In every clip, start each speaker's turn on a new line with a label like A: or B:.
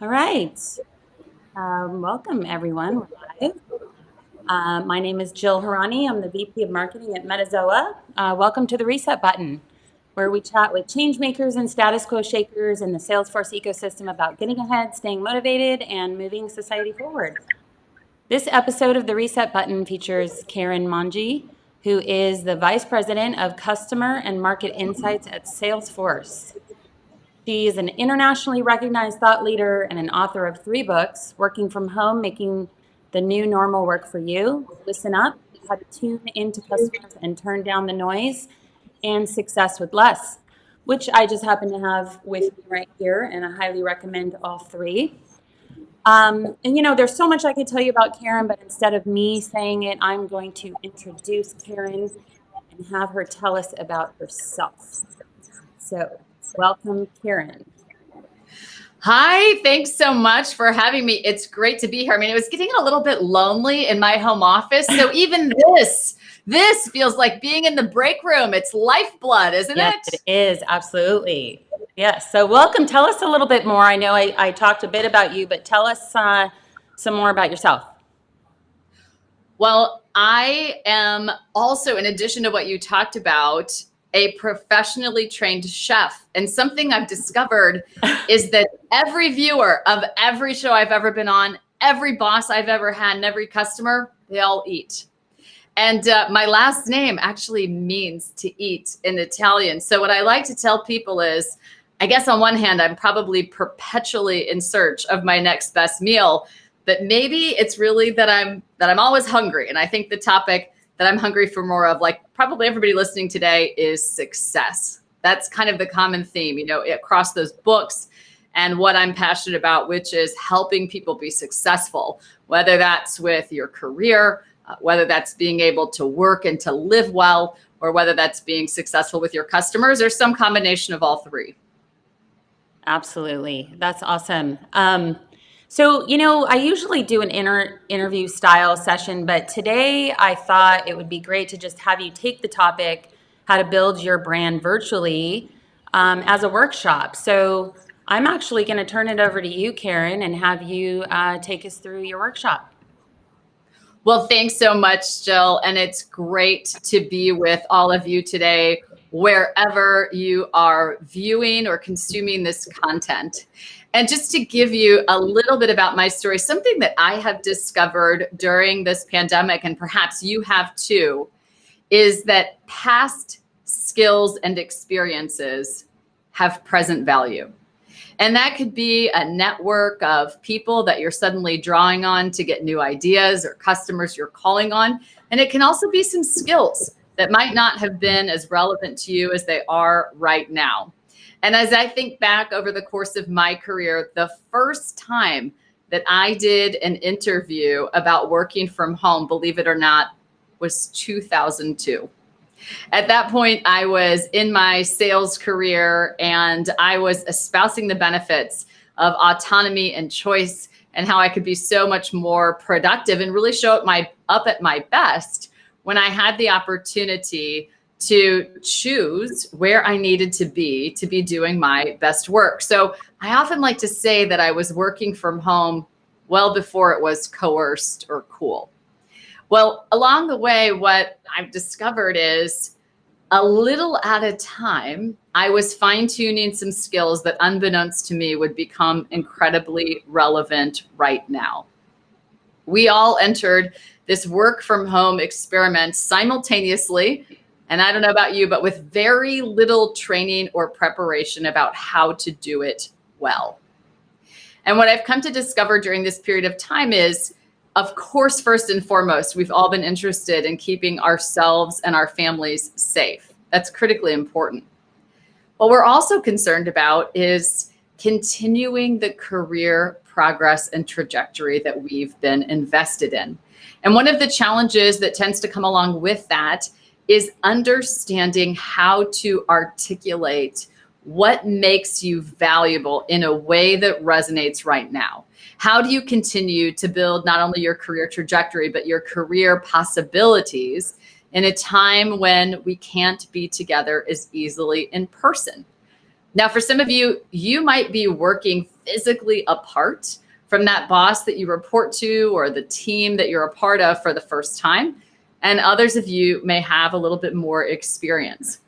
A: All right. Welcome, everyone. We're live. My name is Jill Harani. I'm the VP of Marketing at Metazoa. Welcome to the Reset Button, where we chat with change makers and status quo shakers in the Salesforce ecosystem about getting ahead, staying motivated, and moving society forward. This episode of the Reset Button features Karen Mangia, who is the Vice President of Customer and Market Insights at Salesforce. She is an internationally recognized thought leader and an author of 3 books, Working from Home, Making the New Normal Work for You, Listen Up, How to Tune into Customers and Turn Down the Noise, and Success with Less, which I just happen to have with me right here, and I highly recommend all 3. There's so much I could tell you about Karen, but instead of me saying it, I'm going to introduce Karen and have her tell us about herself. So, welcome, Karen.
B: Hi, thanks so much for having me. It's great to be here. I mean, it was getting a little bit lonely in my home office. So even this feels like being in the break room. It's lifeblood, isn't
A: Yes,
B: it?
A: it is. Absolutely. Yes. So welcome. Tell us a little bit more. I know I talked a bit about you, but tell us some more about yourself.
B: Well, I am also, in addition to what you talked about, a professionally trained chef. And something I've discovered is that every viewer of every show I've ever been on, every boss I've ever had, and every customer, they all eat. And my last name actually means to eat in Italian. So what I like to tell people is, I guess on one hand, I'm probably perpetually in search of my next best meal, but maybe it's really that I'm always hungry. And I think the topic that I'm hungry for more of, like probably everybody listening today, is success. That's kind of the common theme, across those books and what I'm passionate about, which is helping people be successful, whether that's with your career, whether that's being able to work and to live well, or whether that's being successful with your customers, or some combination of all 3.
A: Absolutely. That's awesome. I usually do an interview style session, but today I thought it would be great to just have you take the topic, how to build your brand virtually, as a workshop. So I'm actually going to turn it over to you, Karen, and have you take us through your workshop.
B: Well, thanks so much, Jill. And it's great to be with all of you today, wherever you are viewing or consuming this content. And just to give you a little bit about my story, something that I have discovered during this pandemic, and perhaps you have too, is that past skills and experiences have present value. And that could be a network of people that you're suddenly drawing on to get new ideas, or customers you're calling on. And it can also be some skills that might not have been as relevant to you as they are right now. And as I think back over the course of my career, the first time that I did an interview about working from home, believe it or not, was 2002. At that point, I was in my sales career, and I was espousing the benefits of autonomy and choice, and how I could be so much more productive and really show up at my best when I had the opportunity to choose where I needed to be doing my best work. So I often like to say that I was working from home well before it was coerced or cool. Well, along the way, what I've discovered is, a little at a time, I was fine-tuning some skills that, unbeknownst to me, would become incredibly relevant right now. We all entered this work from home experiment simultaneously. And I don't know about you, but with very little training or preparation about how to do it well. And what I've come to discover during this period of time is, of course, first and foremost, we've all been interested in keeping ourselves and our families safe. That's critically important. What we're also concerned about is continuing the career progress and trajectory that we've been invested in. And one of the challenges that tends to come along with that is understanding how to articulate what makes you valuable in a way that resonates right now. How do you continue to build not only your career trajectory, but your career possibilities in a time when we can't be together as easily in person? Now, for some of you, you might be working physically apart from that boss that you report to or the team that you're a part of for the first time. And others of you may have a little bit more experience.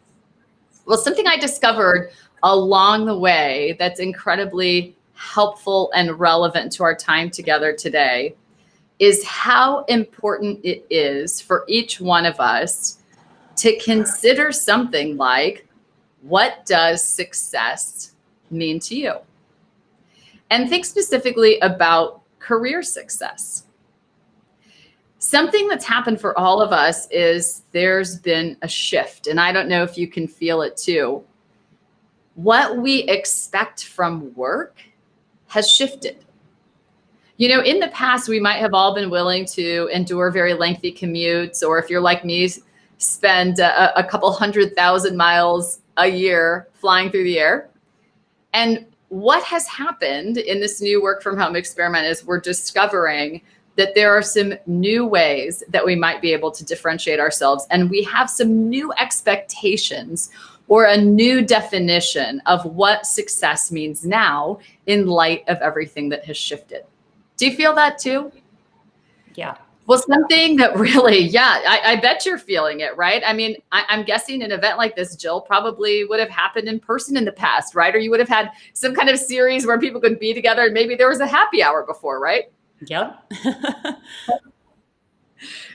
B: Well, something I discovered along the way that's incredibly helpful and relevant to our time together today is how important it is for each one of us to consider something like, what does success mean to you? And think specifically about career success. Something that's happened for all of us is there's been a shift, and I don't know if you can feel it too. What we expect from work has shifted. You know, in the past, we might have all been willing to endure very lengthy commutes, or if you're like me, spend a couple 100,000 miles a year flying through the air. And what has happened in this new work from home experiment is we're discovering that there are some new ways that we might be able to differentiate ourselves. And we have some new expectations or a new definition of what success means now in light of everything that has shifted. Do you feel that too?
A: Yeah.
B: Well, something that really, I bet you're feeling it, right? I mean, I'm guessing an event like this, Jill, probably would have happened in person in the past, right? Or you would have had some kind of series where people could be together and maybe there was a happy hour before, right?
A: Yep.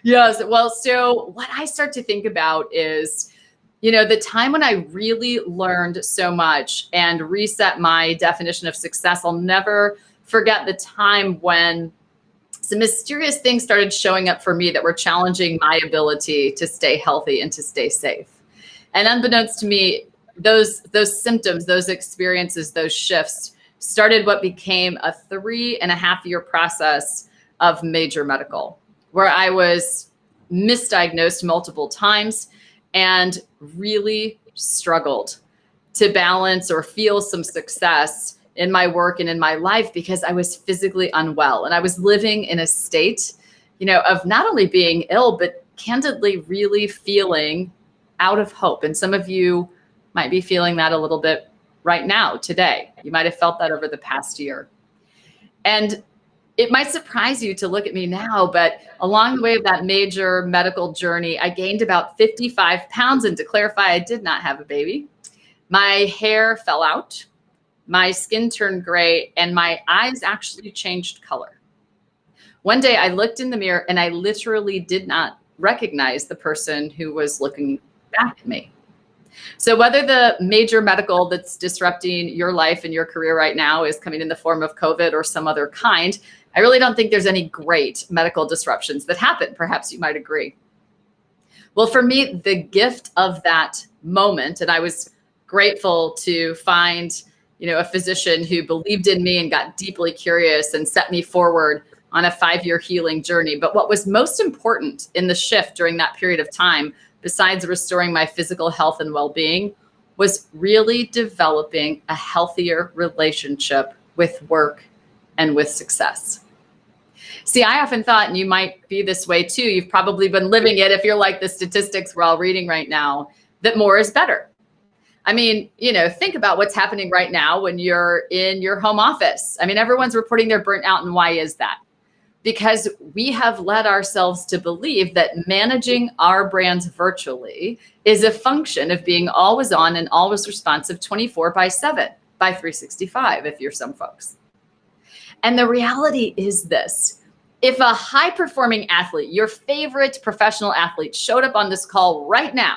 B: Yes. Well, so what I start to think about is, you know, the time when I really learned so much and reset my definition of success. I'll never forget the time when some mysterious things started showing up for me that were challenging my ability to stay healthy and to stay safe. And unbeknownst to me, those symptoms, those experiences, those shifts started what became a 3.5-year process of major medical, where I was misdiagnosed multiple times and really struggled to balance or feel some success in my work and in my life because I was physically unwell. And I was living in a state, you know, of not only being ill, but candidly really feeling out of hope. And some of you might be feeling that a little bit right now, today. You might have felt that over the past year. And it might surprise you to look at me now, but along the way of that major medical journey, I gained about 55 pounds. And to clarify, I did not have a baby. My hair fell out. My skin turned gray and my eyes actually changed color. One day I looked in the mirror and I literally did not recognize the person who was looking back at me. So whether the major medical that's disrupting your life and your career right now is coming in the form of COVID or some other kind, I really don't think there's any great medical disruptions that happen. Perhaps you might agree. Well, for me, the gift of that moment, and I was grateful to find, you know, a physician who believed in me and got deeply curious and set me forward on a 5-year healing journey. But what was most important in the shift during that period of time, besides restoring my physical health and well-being, was really developing a healthier relationship with work and with success. See, I often thought, and you might be this way too, you've probably been living it if you're like the statistics we're all reading right now, that more is better. I mean, you know, think about what's happening right now when you're in your home office. I mean, everyone's reporting they're burnt out. And why is that? Because we have led ourselves to believe that managing our brands virtually is a function of being always on and always responsive 24/7 by 365, if you're some folks. And the reality is this. If a high-performing athlete, your favorite professional athlete, showed up on this call right now,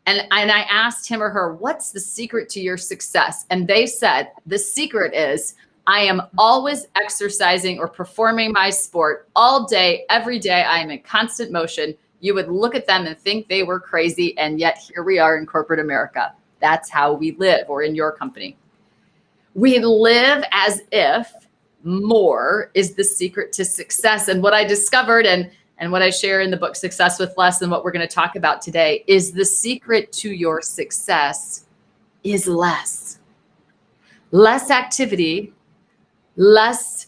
B: and I asked him or her, what's the secret to your success? And they said, the secret is I am always exercising or performing my sport all day, every day. I am in constant motion. You would look at them and think they were crazy. And yet here we are in corporate America. That's how we live, or in your company. We live as if more is the secret to success. And what I discovered and what I share in the book, Success with Less, and what we're going to talk about today, is the secret to your success is less. Less activity, less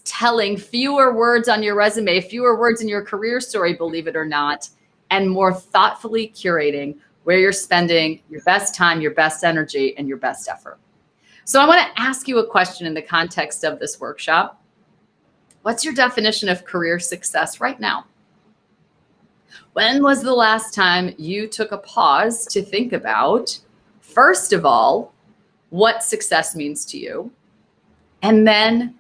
B: telling, fewer words on your resume, fewer words in your career story, believe it or not, and more thoughtfully curating where you're spending your best time, your best energy, and your best effort. So I want to ask you a question in the context of this workshop. What's your definition of career success right now? When was the last time you took a pause to think about, first of all, what success means to you? And then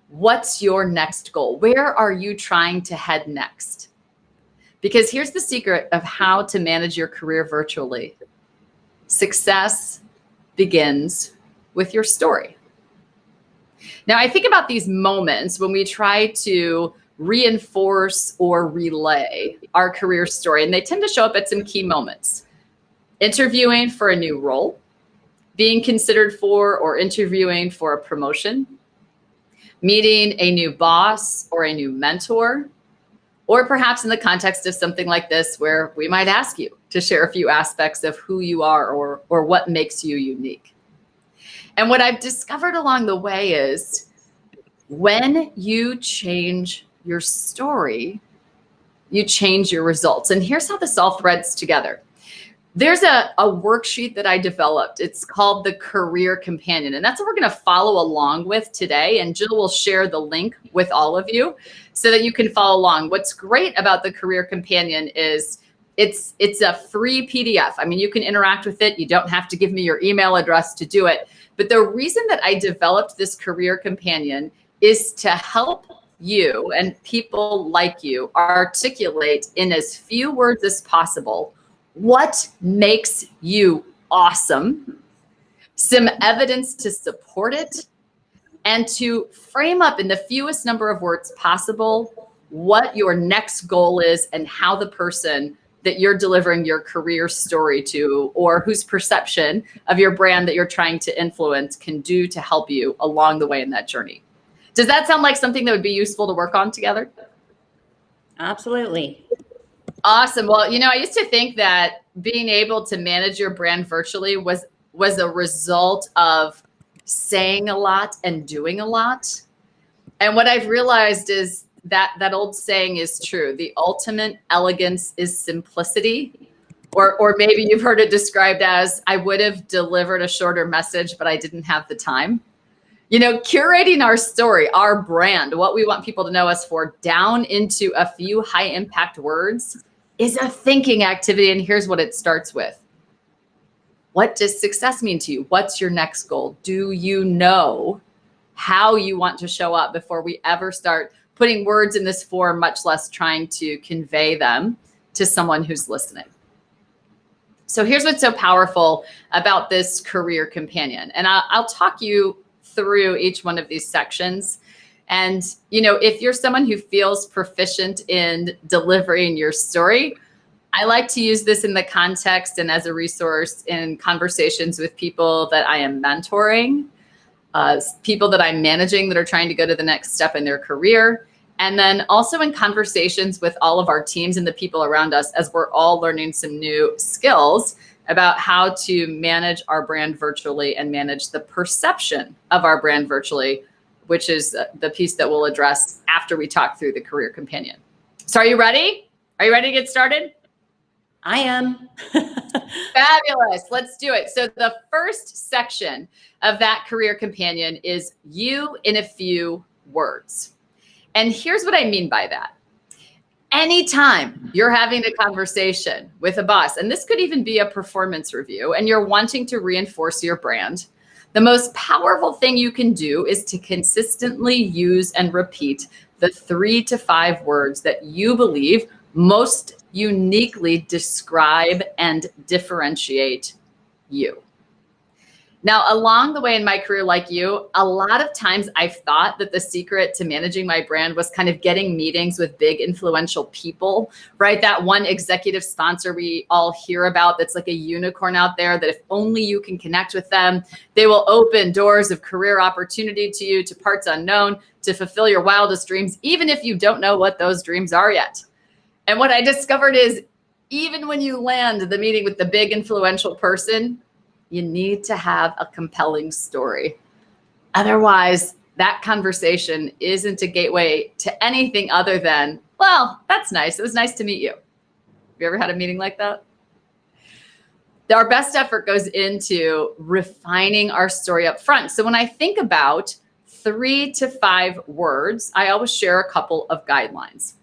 B: what's your next goal? Where are you trying to head next? Because here's the secret of how to manage your career virtually. Success begins with your story. Now, I think about these moments when we try to reinforce or relay our career story, and they tend to show up at some key moments. Interviewing for a new role, being considered for or interviewing for a promotion, meeting a new boss or a new mentor, or perhaps in the context of something like this where we might ask you to share a few aspects of who you are or what makes you unique. And what I've discovered along the way is when you change your story, you change your results. And here's how this all threads together. There's a worksheet that I developed. It's called the Career Companion. And that's what we're going to follow along with today. And Jill will share the link with all of you so that you can follow along. What's great about the Career Companion is it's a free PDF. I mean, you can interact with it. You don't have to give me your email address to do it. But the reason that I developed this Career Companion is to help you and people like you articulate in as few words as possible what makes you awesome, some evidence to support it, and to frame up in the fewest number of words possible what your next goal is and how the person that you're delivering your career story to or whose perception of your brand that you're trying to influence can do to help you along the way in that journey. Does that sound like something that would be useful to work on together?
A: Absolutely.
B: Awesome. Well, I used to think that being able to manage your brand virtually was a result of saying a lot and doing a lot. And what I've realized is that old saying is true. The ultimate elegance is simplicity. Or maybe you've heard it described as, I would have delivered a shorter message, but I didn't have the time. Curating our story, our brand, what we want people to know us for, down into a few high impact words is a thinking activity. And here's what it starts with. What does success mean to you? What's your next goal? Do you know how you want to show up before we ever start putting words in this form, much less trying to convey them to someone who's listening? So here's what's so powerful about this Career Companion. And I'll talk you through each one of these sections. And, if you're someone who feels proficient in delivering your story, I like to use this in the context and as a resource in conversations with people that I am mentoring, people that I'm managing that are trying to go to the next step in their career. And then also in conversations with all of our teams and the people around us as we're all learning some new skills about how to manage our brand virtually and manage the perception of our brand virtually, which is the piece that we'll address after we talk through the Career Companion. So are you ready? Are you ready to get started?
A: I am.
B: Fabulous. Let's do it. So the first section of that Career Companion is you in a few words. And here's what I mean by that. Anytime you're having a conversation with a boss, and this could even be a performance review, and you're wanting to reinforce your brand, the most powerful thing you can do is to consistently use and repeat the 3 to 5 words that you believe most uniquely describe and differentiate you. Now, along the way in my career, like you, a lot of times I've thought that the secret to managing my brand was kind of getting meetings with big influential people, right? That one executive sponsor we all hear about that's like a unicorn out there that if only you can connect with them, they will open doors of career opportunity to you, to parts unknown, to fulfill your wildest dreams, even if you don't know what those dreams are yet. And what I discovered is even when you land the meeting with the big influential person, you need to have a compelling story. Otherwise, that conversation isn't a gateway to anything other than, well, that's nice. It was nice to meet you. Have you ever had a meeting like that? our best effort goes into refining our story up front. So when I think about 3 to 5 words, I always share a couple of guidelines.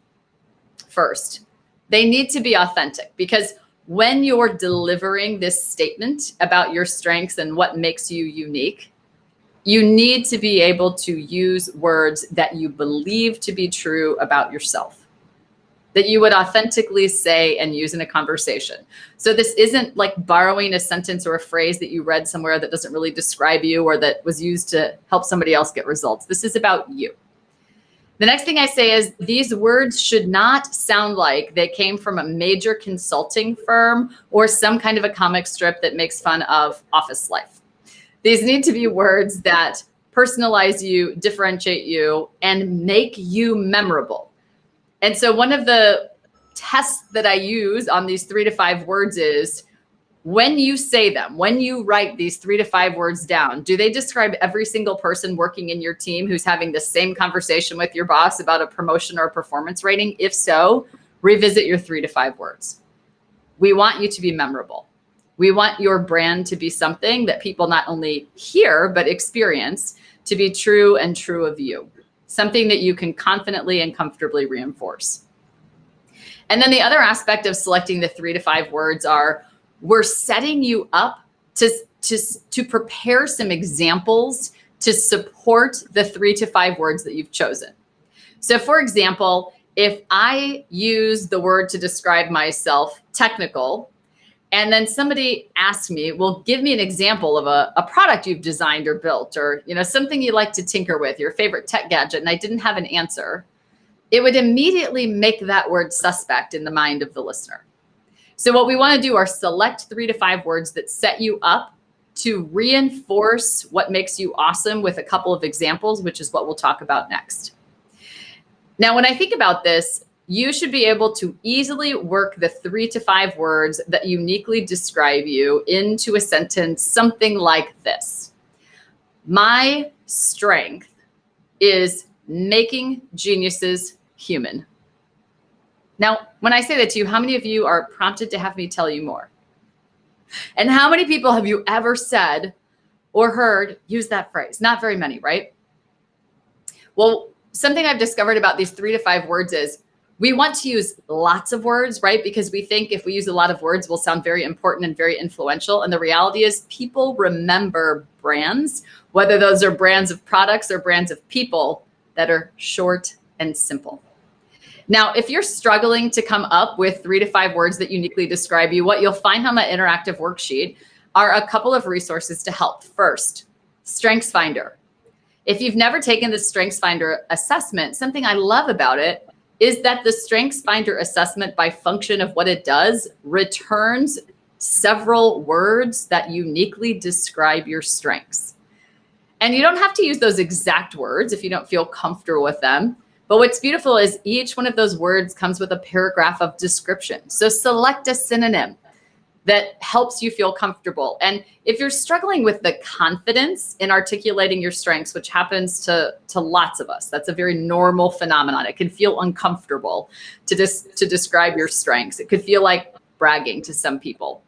B: First, they need to be authentic, because when you're delivering this statement about your strengths and what makes you unique, you need to be able to use words that you believe to be true about yourself, that you would authentically say and use in a conversation. So this isn't like borrowing a sentence or a phrase that you read somewhere that doesn't really describe you or that was used to help somebody else get results. This is about you. The next thing I say is these words should not sound like they came from a major consulting firm or some kind of a comic strip that makes fun of office life. These need to be words that personalize you, differentiate you, and make you memorable. And so one of the tests that I use on these 3 to 5 words is, when you say them, when you write these 3 to 5 words down, do they describe every single person working in your team who's having the same conversation with your boss about a promotion or a performance rating? If so, revisit your 3 to 5 words. We want you to be memorable. We want your brand to be something that people not only hear, but experience to be true and true of you, something that you can confidently and comfortably reinforce. And then the other aspect of selecting the 3 to 5 words are, we're setting you up to prepare some examples to support the 3 to 5 words that you've chosen. So for example, if I use the word to describe myself, technical, and then somebody asks me, well, give me an example of a product you've designed or built, or something you like to tinker with, your favorite tech gadget, and I didn't have an answer, it would immediately make that word suspect in the mind of the listener. So what we want to do are select 3 to 5 words that set you up to reinforce what makes you awesome with a couple of examples, which is what we'll talk about next. Now, when I think about this, you should be able to easily work the 3 to 5 words that uniquely describe you into a sentence, something like this. My strength is making geniuses human. Now, when I say that to you, how many of you are prompted to have me tell you more? And how many people have you ever said or heard use that phrase? Not very many, right? Well, something I've discovered about these 3 to 5 words is we want to use lots of words, right? Because we think if we use a lot of words, we'll sound very important and very influential. And the reality is people remember brands, whether those are brands of products or brands of people, that are short and simple. Now, if you're struggling to come up with 3 to 5 words that uniquely describe you, what you'll find on that interactive worksheet are a couple of resources to help. First, Strengthsfinder. If you've never taken the Strengthsfinder assessment, something I love about it is that the Strengthsfinder assessment, by function of what it does, returns several words that uniquely describe your strengths. And you don't have to use those exact words if you don't feel comfortable with them. But what's beautiful is each one of those words comes with a paragraph of description. So select a synonym that helps you feel comfortable. And if you're struggling with the confidence in articulating your strengths, which happens to lots of us, that's a very normal phenomenon. It can feel uncomfortable to describe your strengths. It could feel like bragging to some people.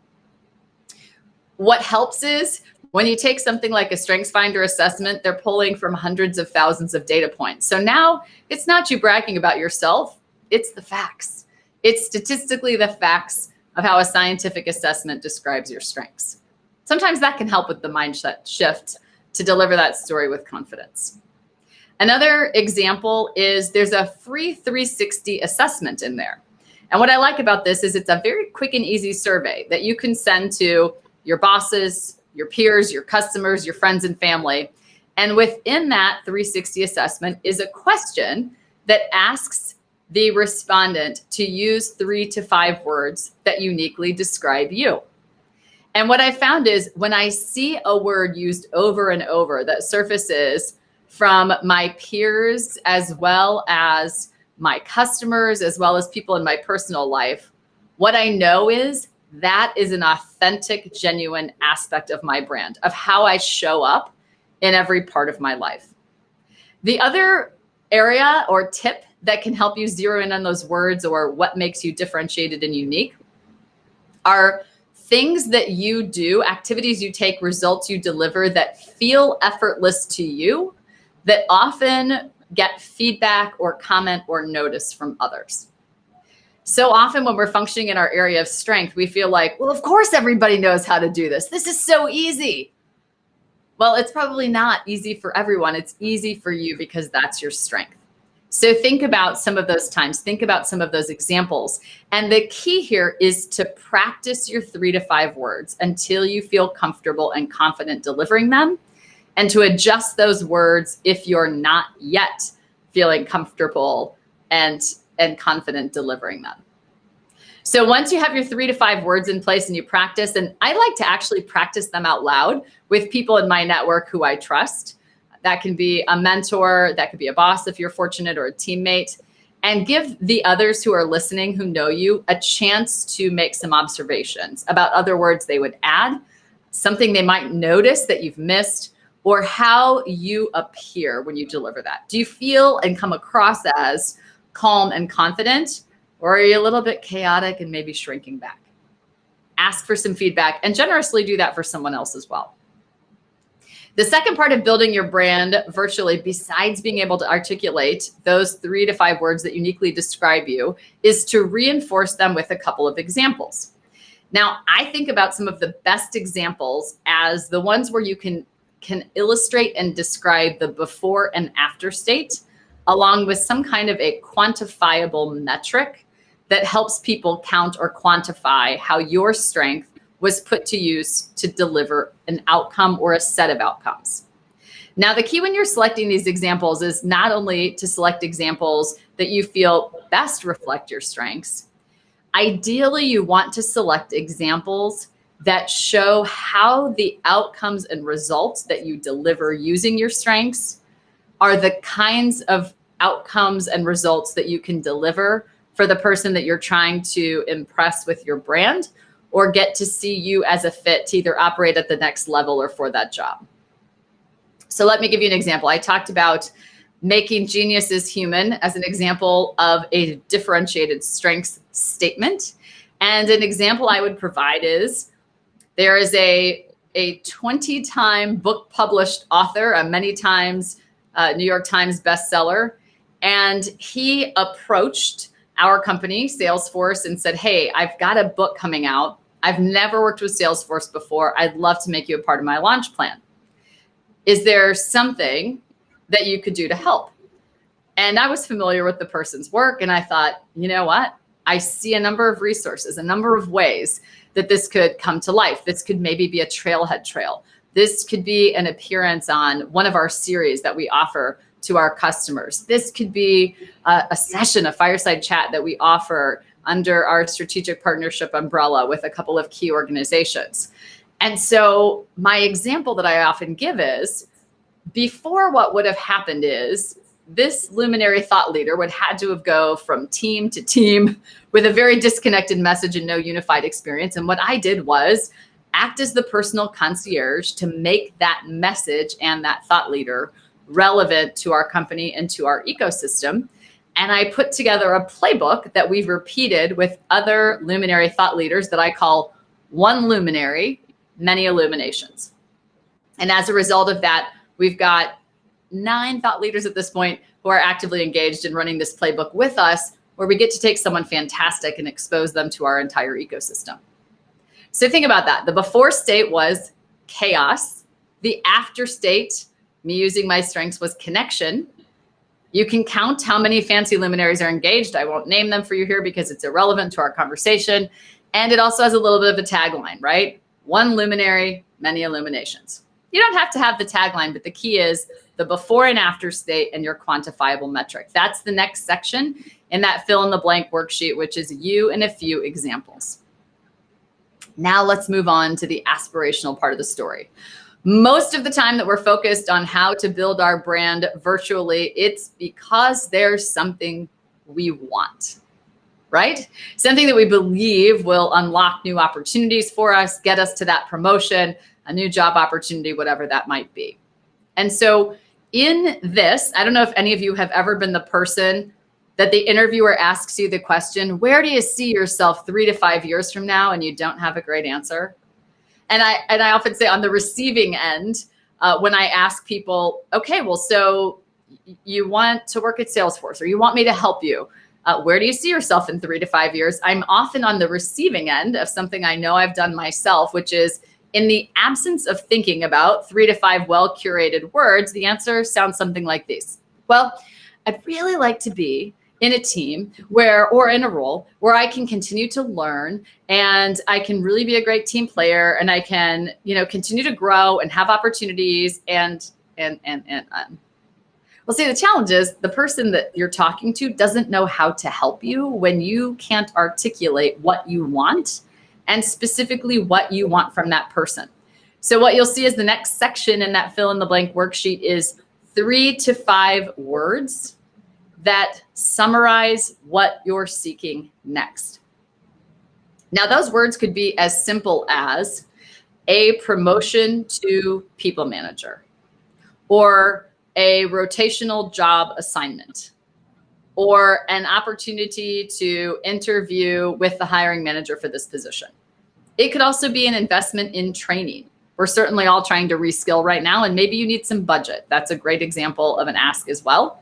B: What helps is when you take something like a Strengthsfinder assessment, they're pulling from hundreds of thousands of data points. So now it's not you bragging about yourself, it's the facts. It's statistically the facts of how a scientific assessment describes your strengths. Sometimes that can help with the mindset shift to deliver that story with confidence. Another example is there's a free 360 assessment in there. And what I like about this is it's a very quick and easy survey that you can send to your bosses, your peers, your customers, your friends and family. And within that 360 assessment is a question that asks the respondent to use 3 to 5 words that uniquely describe you. And what I found is when I see a word used over and over that surfaces from my peers, as well as my customers, as well as people in my personal life, what I know is that is an authentic, genuine aspect of my brand, of how I show up in every part of my life. The other area or tip that can help you zero in on those words or what makes you differentiated and unique are things that you do, activities you take, results you deliver that feel effortless to you, that often get feedback or comment or notice from others. So often when we're functioning in our area of strength, we feel like, well, of course everybody knows how to do this. This is so easy. Well, it's probably not easy for everyone. It's easy for you because that's your strength. So think about some of those times, think about some of those examples. And the key here is to practice your 3 to 5 words until you feel comfortable and confident delivering them, and to adjust those words if you're not yet feeling comfortable and confident delivering them. So once you have your 3 to 5 words in place and you practice, and I like to actually practice them out loud with people in my network who I trust. That can be a mentor, that could be a boss if you're fortunate, or a teammate, and give the others who are listening, who know you, a chance to make some observations about other words they would add, something they might notice that you've missed, or how you appear when you deliver that. Do you feel and come across as calm and confident, or are you a little bit chaotic and maybe shrinking back? Ask for some feedback and generously do that for someone else as well. The second part of building your brand virtually, besides being able to articulate those 3 to 5 words that uniquely describe you, is to reinforce them with a couple of examples. Now, I think about some of the best examples as the ones where you can illustrate and describe the before and after state, along with some kind of a quantifiable metric that helps people count or quantify how your strength was put to use to deliver an outcome or a set of outcomes. Now, the key when you're selecting these examples is not only to select examples that you feel best reflect your strengths. Ideally, you want to select examples that show how the outcomes and results that you deliver using your strengths are the kinds of outcomes and results that you can deliver for the person that you're trying to impress with your brand, or get to see you as a fit to either operate at the next level or for that job. So let me give you an example. I talked about making geniuses human as an example of a differentiated strengths statement. And an example I would provide is there is a 20-time book published author, a many times New York Times bestseller, and he approached our company, Salesforce, and said, hey, I've got a book coming out. I've never worked with Salesforce before. I'd love to make you a part of my launch plan. Is there something that you could do to help? And I was familiar with the person's work, and I thought, you know what? I see a number of resources, a number of ways that this could come to life. This could maybe be a trailhead trail. This could be an appearance on one of our series that we offer to our customers. This could be a session, a fireside chat that we offer under our strategic partnership umbrella with a couple of key organizations. And so my example that I often give is, before, what would have happened is this luminary thought leader would had to have go from team to team with a very disconnected message and no unified experience. And what I did was act as the personal concierge to make that message and that thought leader relevant to our company and to our ecosystem. And I put together a playbook that we've repeated with other luminary thought leaders that I call one luminary, many illuminations. And as a result of that, we've got 9 thought leaders at this point who are actively engaged in running this playbook with us, where we get to take someone fantastic and expose them to our entire ecosystem. So think about that. The before state was chaos. The after state, me using my strengths, was connection. You can count how many fancy luminaries are engaged. I won't name them for you here because it's irrelevant to our conversation. And it also has a little bit of a tagline, right? One luminary, many illuminations. You don't have to have the tagline, but the key is the before and after state and your quantifiable metric. That's the next section in that fill in the blank worksheet, which is you and a few examples. Now let's move on to the aspirational part of the story. Most of the time that we're focused on how to build our brand virtually, it's because there's something we want, right? Something that we believe will unlock new opportunities for us, get us to that promotion, a new job opportunity, whatever that might be. And so in this, I don't know if any of you have ever been the person that the interviewer asks you the question, where do you see yourself 3 to 5 years from now? And you don't have a great answer. And I often say on the receiving end, when I ask people, okay, well, so you want to work at Salesforce, or you want me to help you, where do you see yourself in 3 to 5 years? I'm often on the receiving end of something I know I've done myself, which is, in the absence of thinking about 3 to 5 well-curated words, the answer sounds something like these. Well, I'd really like to be in a team or in a role where I can continue to learn, and I can really be a great team player, and I can, continue to grow and have opportunities and. Well, see, the challenge is the person that you're talking to doesn't know how to help you when you can't articulate what you want, and specifically what you want from that person. So what you'll see is the next section in that fill in the blank worksheet is 3 to 5 words that summarize what you're seeking next. Now, those words could be as simple as a promotion to people manager, or a rotational job assignment, or an opportunity to interview with the hiring manager for this position. It could also be an investment in training. We're certainly all trying to reskill right now, and maybe you need some budget. That's a great example of an ask as well,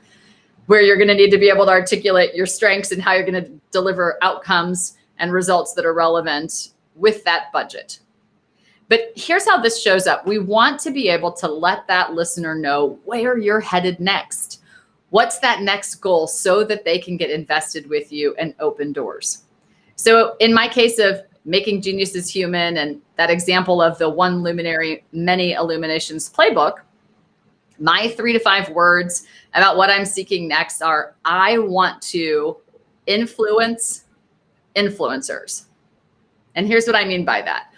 B: where you're going to need to be able to articulate your strengths and how you're going to deliver outcomes and results that are relevant with that budget. But here's how this shows up. We want to be able to let that listener know where you're headed next. What's that next goal, so that they can get invested with you and open doors. So in my case of Making Geniuses Human, and that example of the one luminary, many illuminations playbook, my 3 to 5 words about what I'm seeking next are, I want to influence influencers. And here's what I mean by that.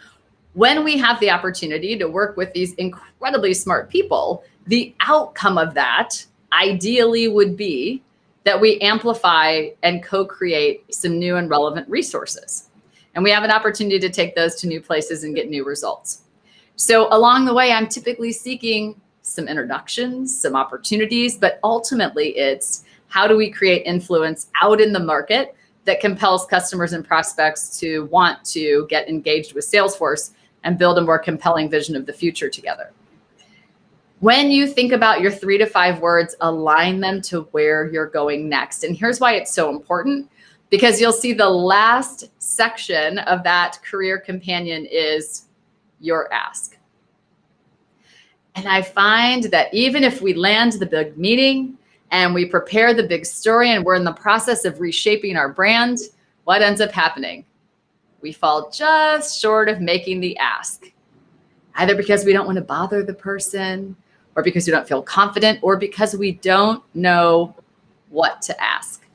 B: When we have the opportunity to work with these incredibly smart people, the outcome of that ideally would be that we amplify and co-create some new and relevant resources. And we have an opportunity to take those to new places and get new results. So along the way, I'm typically seeking some introductions, some opportunities, but ultimately it's, how do we create influence out in the market that compels customers and prospects to want to get engaged with Salesforce and build a more compelling vision of the future together. When you think about your 3 to 5 words, align them to where you're going next. And here's why it's so important, because you'll see the last section of that career companion is your ask. And I find that even if we land the big meeting and we prepare the big story and we're in the process of reshaping our brand, what ends up happening? We fall just short of making the ask, either because we don't want to bother the person, or because we don't feel confident, or because we don't know what to ask.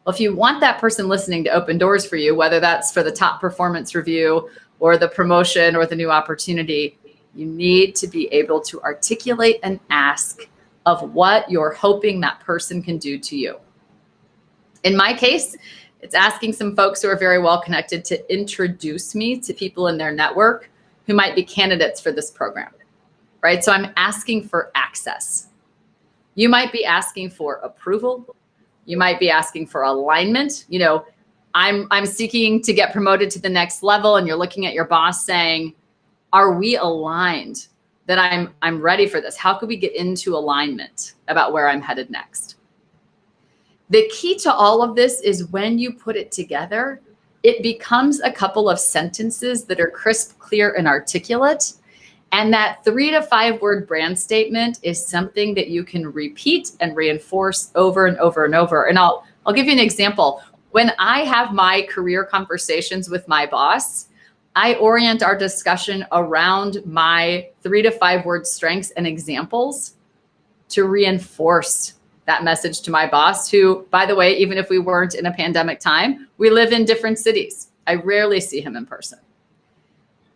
B: Well, if you want that person listening to open doors for you, whether that's for the top performance review or the promotion or the new opportunity, you need to be able to articulate an ask of what you're hoping that person can do to you. In my case, it's asking some folks who are very well connected to introduce me to people in their network who might be candidates for this program, right? So I'm asking for access. You might be asking for approval. You might be asking for alignment. I'm seeking to get promoted to the next level, and you're looking at your boss saying, are we aligned that I'm ready for this? How could we get into alignment about where I'm headed next? The key to all of this is when you put it together, it becomes a couple of sentences that are crisp, clear, and articulate. And that 3 to 5 word brand statement is something that you can repeat and reinforce over and over and over. And I'll give you an example. When I have my career conversations with my boss, I orient our discussion around my 3 to 5 word strengths and examples to reinforce that message to my boss, who, by the way, even if we weren't in a pandemic time, we live in different cities. I rarely see him in person.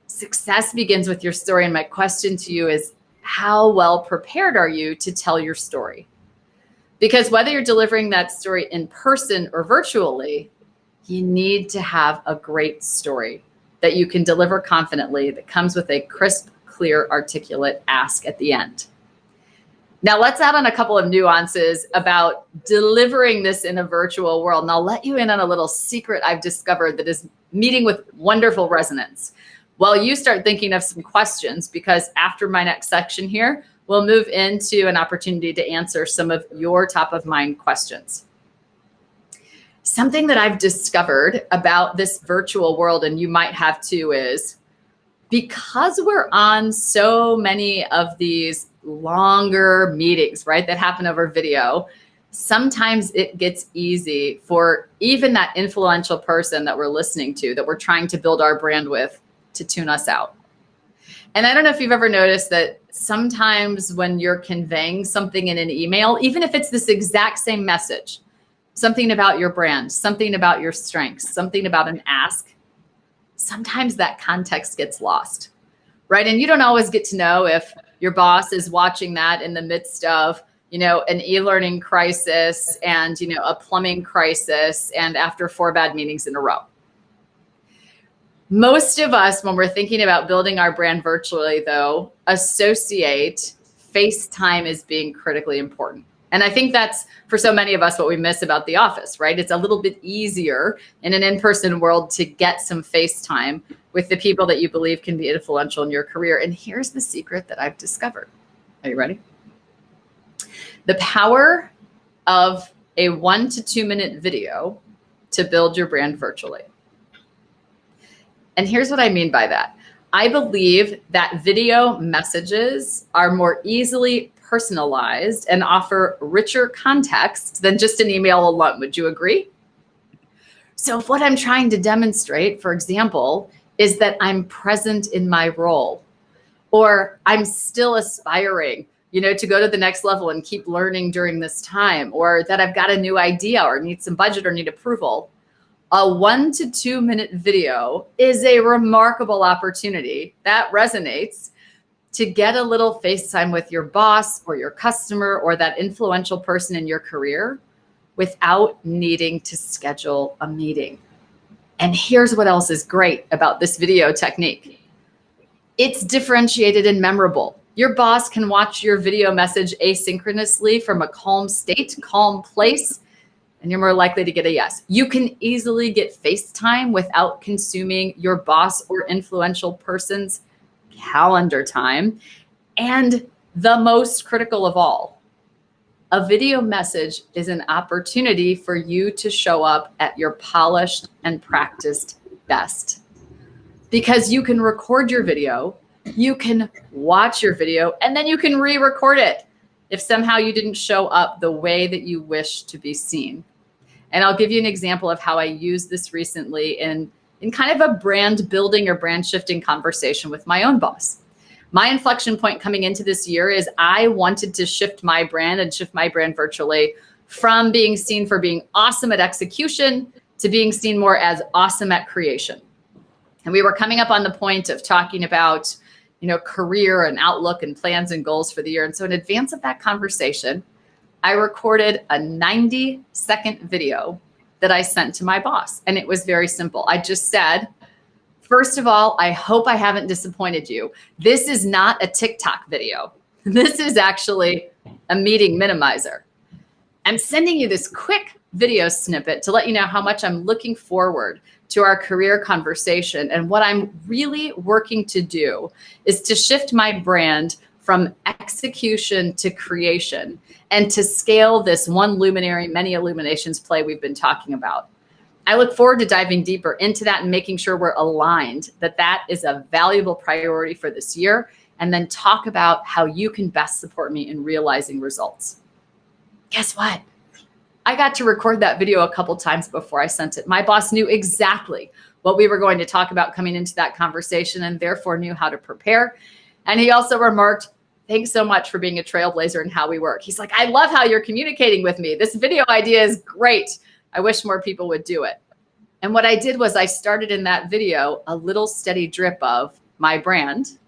B: Success begins with your story. And my question to you is, how well prepared are you to tell your story? Because whether you're delivering that story in person or virtually, you need to have a great story that you can deliver confidently, that comes with a crisp, clear, articulate ask at the end. Now let's add on a couple of nuances about delivering this in a virtual world. And I'll let you in on a little secret I've discovered that is meeting with wonderful resonance. While you start thinking of some questions, because after my next section here, we'll move into an opportunity to answer some of your top of mind questions. Something that I've discovered about this virtual world, and you might have too, is because we're on so many of these longer meetings, right, that happen over video, sometimes it gets easy for even that influential person that we're listening to, that we're trying to build our brand with, to tune us out. And I don't know if you've ever noticed that sometimes when you're conveying something in an email, even if it's this exact same message, something about your brand, something about your strengths, something about an ask, sometimes that context gets lost, right? And you don't always get to know if your boss is watching that in the midst of, an e-learning crisis and, a plumbing crisis and after 4 bad meetings in a row. Most of us, when we're thinking about building our brand virtually, though, associate FaceTime as being critically important. And I think that's, for so many of us, what we miss about the office, right? It's a little bit easier in an in-person world to get some FaceTime with the people that you believe can be influential in your career. And here's the secret that I've discovered. Are you ready? The power of a 1 to 2 minute video to build your brand virtually. And here's what I mean by that. I believe that video messages are more easily personalized and offer richer context than just an email alone. Would you agree? So if what I'm trying to demonstrate, for example, is that I'm present in my role, or I'm still aspiring, to go to the next level and keep learning during this time, or that I've got a new idea or need some budget or need approval, a 1 to 2 minute video is a remarkable opportunity that resonates to get a little FaceTime with your boss or your customer or that influential person in your career without needing to schedule a meeting. And here's what else is great about this video technique. It's differentiated and memorable. Your boss can watch your video message asynchronously from a calm state, calm place, and you're more likely to get a yes. You can easily get FaceTime without consuming your boss or influential person's calendar time. And the most critical of all, a video message is an opportunity for you to show up at your polished and practiced best. Because you can record your video, you can watch your video, and then you can re-record it if somehow you didn't show up the way that you wish to be seen. And I'll give you an example of how I used this recently in kind of a brand building or brand shifting conversation with my own boss. My inflection point coming into this year is I wanted to shift my brand and shift my brand virtually from being seen for being awesome at execution to being seen more as awesome at creation. And we were coming up on the point of talking about, career and outlook and plans and goals for the year. And so in advance of that conversation, I recorded a 90-second video that I sent to my boss. And it was very simple. I just said, first of all, I hope I haven't disappointed you. This is not a TikTok video. This is actually a meeting minimizer. I'm sending you this quick video snippet to let you know how much I'm looking forward to our career conversation. And what I'm really working to do is to shift my brand from execution to creation and to scale this one luminary, many illuminations play we've been talking about. I look forward to diving deeper into that and making sure we're aligned, that is a valuable priority for this year, and then talk about how you can best support me in realizing results. Guess what? I got to record that video a couple times before I sent it. My boss knew exactly what we were going to talk about coming into that conversation and therefore knew how to prepare. And he also remarked, thanks so much for being a trailblazer in how we work. He's like, I love how you're communicating with me. This video idea is great. I wish more people would do it. And what I did was I started in that video a little steady drip of my brand,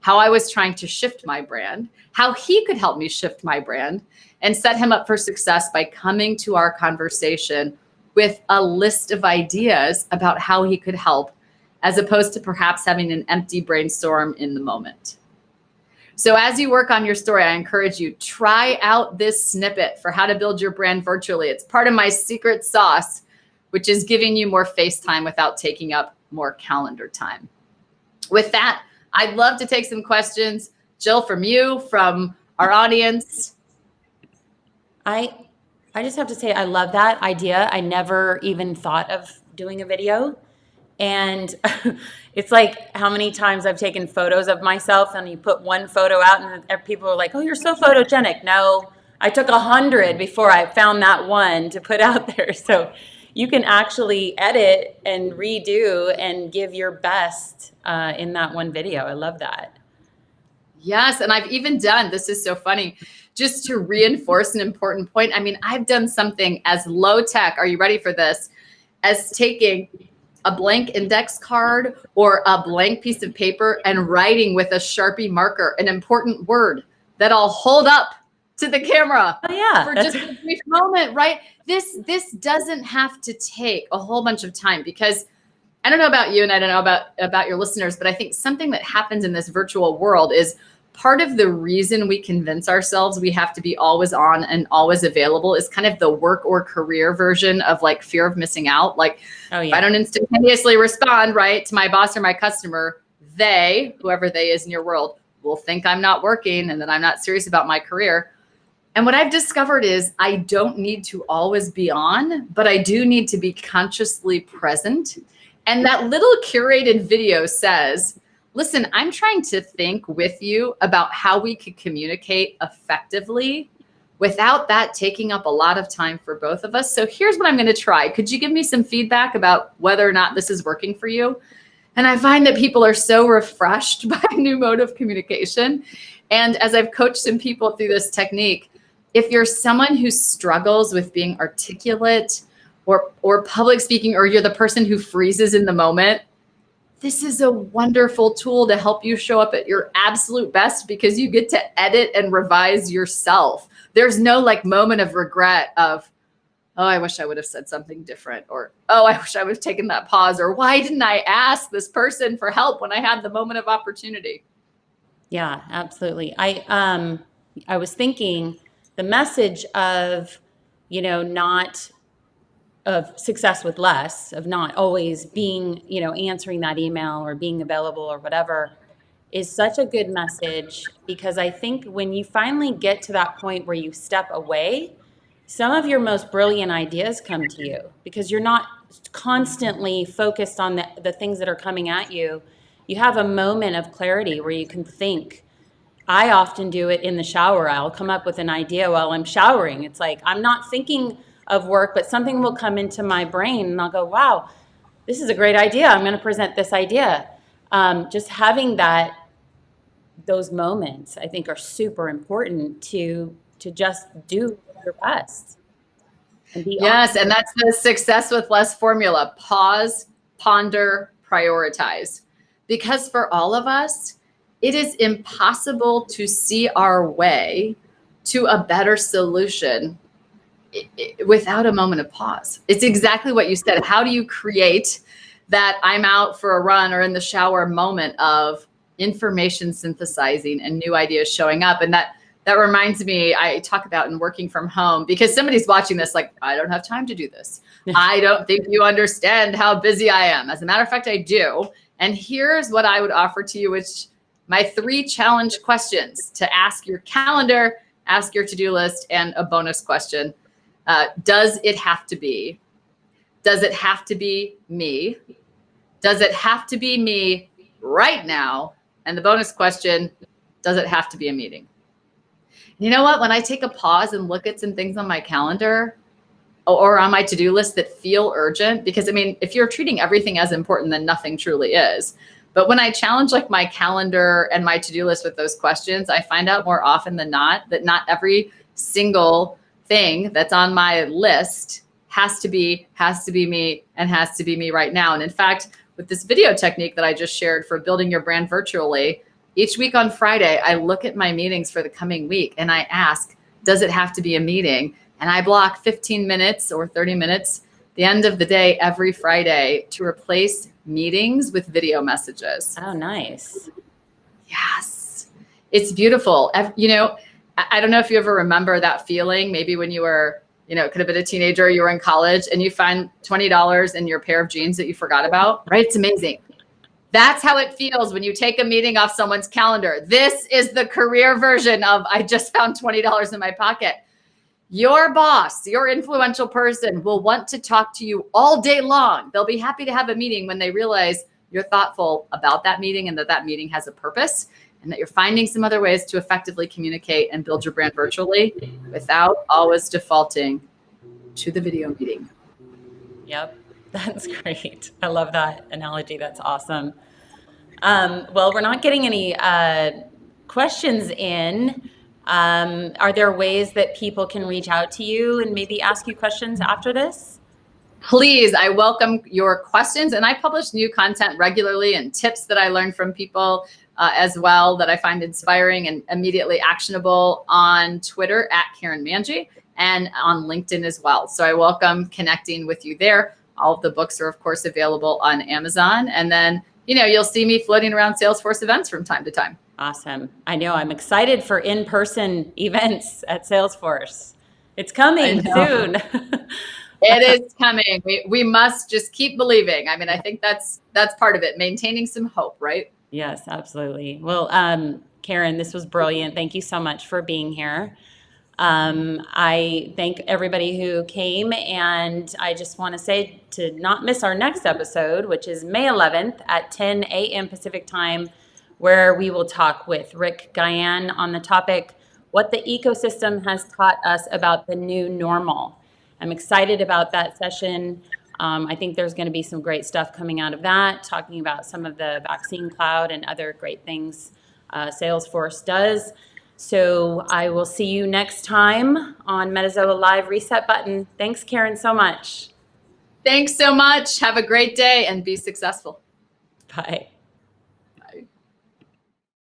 B: how I was trying to shift my brand, how he could help me shift my brand, and set him up for success by coming to our conversation with a list of ideas about how he could help, as opposed to perhaps having an empty brainstorm in the moment. So as you work on your story, I encourage you, try out this snippet for how to build your brand virtually. It's part of my secret sauce, which is giving you more face time without taking up more calendar time. With that, I'd love to take some questions. Jill, from you, from our audience.
A: I just have to say I love that idea. I never even thought of doing a video. And it's like how many times I've taken photos of myself and you put one photo out and people are like, oh, you're so photogenic. No, I took 100 before I found that one to put out there. So you can actually edit and redo and give your best in that one video. I love that.
B: Yes, and I've even done, this is so funny, just to reinforce an important point. I mean, I've done something as low tech, are you ready for this, as taking a blank index card or a blank piece of paper and writing with a Sharpie marker an important word that I'll hold up to the camera for just a brief moment, right? This doesn't have to take a whole bunch of time, because I don't know about you and I don't know about your listeners, but I think something that happens in this virtual world is part of the reason we convince ourselves we have to be always on and always available is kind of the work or career version of like fear of missing out. Like, if I don't instantaneously respond, right, to my boss or my customer, they, whoever they is in your world, will think I'm not working and that I'm not serious about my career. And what I've discovered is I don't need to always be on, but I do need to be consciously present. And that little curated video says, listen, I'm trying to think with you about how we could communicate effectively without that taking up a lot of time for both of us. So here's what I'm going to try. Could you give me some feedback about whether or not this is working for you? And I find that people are so refreshed by a new mode of communication. And as I've coached some people through this technique, if you're someone who struggles with being articulate or public speaking, or you're the person who freezes in the moment, this is a wonderful tool to help you show up at your absolute best, because you get to edit and revise yourself. There's no like moment of regret of, oh, I wish I would have said something different, or, oh, I wish I would have taken that pause, or why didn't I ask this person for help when I had the moment of opportunity?
A: Yeah, absolutely. I was thinking the message of, not of success with less, of not always being, answering that email or being available or whatever, is such a good message, because I think when you finally get to that point where you step away, some of your most brilliant ideas come to you because you're not constantly focused on the things that are coming at you. You have a moment of clarity where you can think. I often do it in the shower. I'll come up with an idea while I'm showering. It's like I'm not thinking of work, but something will come into my brain and I'll go, wow, this is a great idea. I'm going to present this idea. Just having those moments, I think, are super important to just do your best and be
B: Yes, and that's the success with less formula. Pause, ponder, prioritize. Because for all of us, it is impossible to see our way to a better solution without a moment of pause. It's exactly what you said. How do you create that I'm out for a run or in the shower moment of information synthesizing and new ideas showing up? And that reminds me, I talk about in working from home, because somebody's watching this like, I don't have time to do this. I don't think you understand how busy I am. As a matter of fact, I do. And here's what I would offer to you, which my 3 challenge questions to ask your calendar, ask your to-do list, and a bonus question. Does it have to be? Does it have to be me? Does it have to be me right now? And the bonus question, does it have to be a meeting? You know what? When I take a pause and look at some things on my calendar or on my to-do list that feel urgent, because I mean, if you're treating everything as important, then nothing truly is. But when I challenge like my calendar and my to-do list with those questions, I find out more often than not that not every single thing that's on my list has to be me and has to be me right now. And in fact, with this video technique that I just shared for building your brand virtually, each week on Friday, I look at my meetings for the coming week and I ask, does it have to be a meeting? And I block 15 minutes or 30 minutes the end of the day every Friday to replace meetings with video messages.
A: Oh, nice.
B: Yes. It's beautiful. You know, I don't know if you ever remember that feeling, maybe when you were, you know, could have been a teenager, you were in college and you find $20 in your pair of jeans that you forgot about, right? It's amazing. That's how it feels when you take a meeting off someone's calendar. This is the career version of I just found $20 in my pocket. Your boss, your influential person will want to talk to you all day long. They'll be happy to have a meeting when they realize you're thoughtful about that meeting and that that meeting has a purpose and that you're finding some other ways to effectively communicate and build your brand virtually without always defaulting to the video meeting.
A: Yep, that's great. I love that analogy. That's awesome. Well, we're not getting any questions in. Are there ways that people can reach out to you and maybe ask you questions after this?
B: Please, I welcome your questions, and I publish new content regularly and tips that I learn from people as well that I find inspiring and immediately actionable on Twitter at Karen Mangia and on LinkedIn as well. So I welcome connecting with you there. All of the books are, of course, available on Amazon. And then, you know, you'll see me floating around Salesforce events from time to time.
A: Awesome. I know. I'm excited for in-person events at Salesforce. It's coming soon.
B: It is coming. We must just keep believing. I mean, I think that's part of it, maintaining some hope, right?
A: Yes, absolutely. Well, Karen, this was brilliant. Thank you so much for being here. I thank everybody who came, and I just want to say to not miss our next episode, which is May 11th at 10 a.m. Pacific time, where we will talk with Rick Guyan on the topic, what the ecosystem has taught us about the new normal. I'm excited about that session. I think there's going to be some great stuff coming out of that, talking about some of the vaccine cloud and other great things Salesforce does. So I will see you next time on Metazoa Live Reset Button. Thanks, Karen, so much.
B: Thanks so much. Have a great day and be successful.
A: Bye.